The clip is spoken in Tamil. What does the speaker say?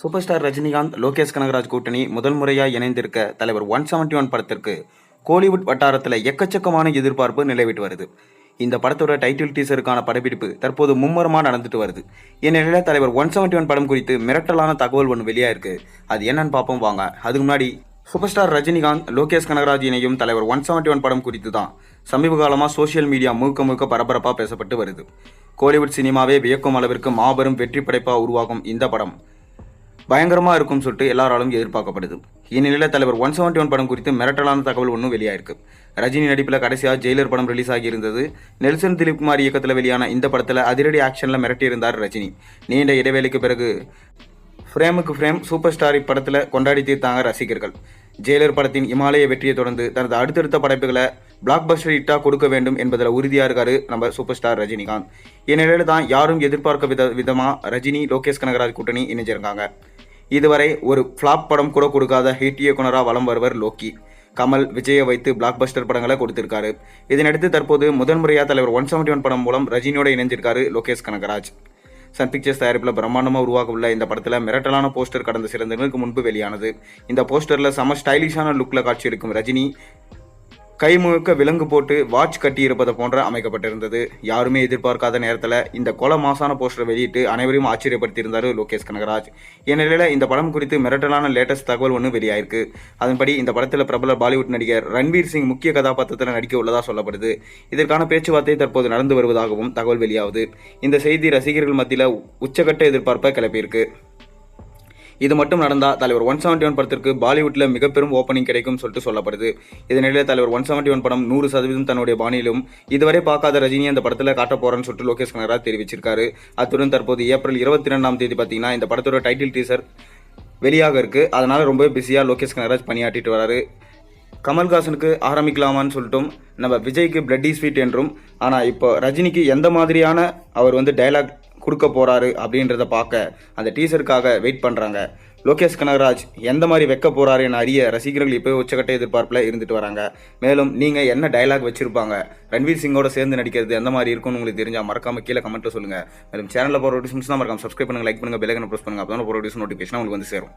சூப்பர் ஸ்டார் ரஜினிகாந்த், லோகேஷ் கனகராஜ் கூட்டணி முதல் முறையாக இணைந்திருக்க தலைவர் 171 படத்திற்கு கோலிவுட் வட்டாரத்தில் எக்கச்சக்கமான எதிர்பார்ப்பு நிலவிட்டு வருது. இந்த படத்தோட டைட்டில் டீசருக்கான படப்பிடிப்பு தற்போது மும்முரமாக நடந்துட்டு வருது. இந்நிலையில் தலைவர் 171 படம் குறித்து மிரட்டலான தகவல் ஒன்று வெளியாயிருக்கு. அது என்னன்னு பார்ப்போம் வாங்க. அதுக்கு முன்னாடி சூப்பர் ஸ்டார் ரஜினிகாந்த், லோகேஷ் கனகராஜ் இணையும் தலைவர் 171 படம் குறித்து தான் சமீப காலமாக சோசியல் மீடியா முழுக்க பரபரப்பாக பேசப்பட்டு வருது. கோலிவுட் சினிமாவே வியக்கும் அளவிற்கு மாபெரும் வெற்றி படைப்பாக உருவாகும் இந்த படம் பயங்கரமாக இருக்கும் சொல்லிட்டு எல்லாராலும் எதிர்பார்க்கப்படுது. இந்நிலையில் தலைவர் 171 படம் குறித்து மிரட்டலான தகவல் ஒன்றும் வெளியாயிருக்கு. ரஜினி நடிப்பில் கடைசியாக ஜெயிலர் படம் ரிலீஸ் ஆகியிருந்தது. நெல்சன் திலீப் குமார் இயக்கத்தில் வெளியான இந்த படத்தில் அதிரடி ஆக்ஷனில் மிரட்டியிருந்தார் ரஜினி. நீண்ட இடைவேளைக்கு பிறகு ஃப்ரேமுக்கு ஃப்ரேம் சூப்பர் ஸ்டார் இப்படத்தில் கொண்டாடி தீர்த்தாங்க ரசிகர்கள். ஜெயிலர் படத்தின் இமாலய வெற்றியை தொடர்ந்து தனது அடுத்தடுத்த படைப்புகளை பிளாக் பஸ்டர் ஹிட்டாக கொடுக்க வேண்டும் என்பதில் உறுதியாக இருக்காரு நம்ம சூப்பர் ஸ்டார் ரஜினிகாந்த். இந்நிலையில் தான் யாரும் எதிர்பார்க்க விதமாக ரஜினி, லோகேஷ் கனகராஜ் கூட்டணி இணைஞ்சிருக்காங்க. இதுவரை ஒரு ஃப்ளாப் படம் கூட கொடுக்காத ஹிட் இயக்குனராக வலம் வருவர் லோக்கி. கமல், விஜயை வைத்து பிளாக் பஸ்டர் படங்களை கொடுத்திருக்காரு. இதனடுத்து தற்போது முதன்முறையாக தலைவர் 171 படம் மூலம் ரஜினியோட இணைஞ்சிருக்காரு லோகேஷ் கனகராஜ். சன் பிக்சர்ஸ் தயாரிப்பில் பிரம்மாண்டமாக உருவாக உள்ள இந்த படத்தில் மிரட்டலான போஸ்டர் கடந்த சில தினங்களுக்கு முன்பு வெளியானது. இந்த போஸ்டரில் செம ஸ்டைலிஷான லுக்கில் காட்சியளிக்கும் ரஜினி கை முழுக்க விலங்கு போட்டு வாட்ச் கட்டி இருப்பதை போன்ற அமைக்கப்பட்டிருந்தது. யாருமே எதிர்பார்க்காத நேரத்தில் இந்த கொலை மாசான போஸ்டரை வெளியிட்டு அனைவரையும் ஆச்சரியப்படுத்தியிருந்தார் லோகேஷ் கனகராஜ். இந்நிலையில் இந்த படம் குறித்து மிரட்டலான லேட்டஸ்ட் தகவல் ஒன்று வெளியாயிருக்கு. அதன்படி இந்த படத்தில் பிரபல பாலிவுட் நடிகர் ரன்வீர் சிங் முக்கிய கதாபாத்திரத்தில் நடிக்க உள்ளதாக சொல்லப்படுது. இதற்கான பேச்சுவார்த்தை தற்போது நடந்து வருவதாகவும் தகவல் வெளியாகுது. இந்த செய்தி ரசிகர்கள் மத்தியில் உச்சகட்ட எதிர்பார்ப்பை கிளப்பியிருக்கு. இது மட்டும் நடந்தால் தலைவர் 171 படத்திற்கு பாலிவுட்டில் மிக பெரும் ஓப்பனிங் கிடைக்கும் சொல்லிட்டு சொல்லப்படுது. இதனிடையே தலைவர் 171 படம் 100% தன்னுடைய பாணியிலும் இதுவரை பார்க்காத ரஜினி அந்த படத்தில் காட்ட போறேன்னு சொல்லிட்டு லோகேஷ் கனகராஜ் தெரிவிச்சிருக்காரு. அத்துடன் தற்போது ஏப்ரல் 22ஆம் தேதி பார்த்தீங்கன்னா இந்த படத்தோட டைட்டில் டீசர் வெளியாக இருக்கு. அதனால ரொம்ப பிஸியாக லோகேஷ் கனகராஜ் பணியாற்றிட்டு வராரு. கமல்ஹாசனுக்கு ஆரம்பிக்கலாமான்னு சொல்லிட்டும், நம்ம விஜய்க்கு பிளட்டி ஸ்வீட் என்றும், ஆனால் இப்போ ரஜினிக்கு எந்த மாதிரியான அவர் டைலாக் கொடுக்க போறாரு அப்படின்றத பார்க்க அந்த டீசருக்காக வெயிட் பண்ணுறாங்க. லோகேஷ் கனகராஜ் எந்த மாதிரி வைக்க போறாரு என அறிய ரசிகர்கள் இப்போ உச்சக்கட்ட எதிர்பார்ப்பில் இருந்துட்டு வராங்க. மேலும் நீங்கள் என்ன டைலாக் வச்சிருப்பாங்க, ரன்வீர் சிங்கோட சேர்ந்து நடிக்கிறது எந்த மாதிரி இருக்கும்னு உங்களுக்கு தெரிஞ்சால் மறக்காம கீழே கமெண்ட்டில் சொல்லுங்கள். மேலும் சேனலில் போகிற நோட்டிஃபிகேஷன் தான் மறக்காம சப்ஸ்கிரைப் பண்ணுங்கள், லைக் பண்ணுங்கள், பெல் ஐகானை ப்ரெஸ் பண்ணுங்கள். அப்போ தான் போகிற நோட்டிஃபிகேஷன் உங்களுக்கு வந்து சேரும்.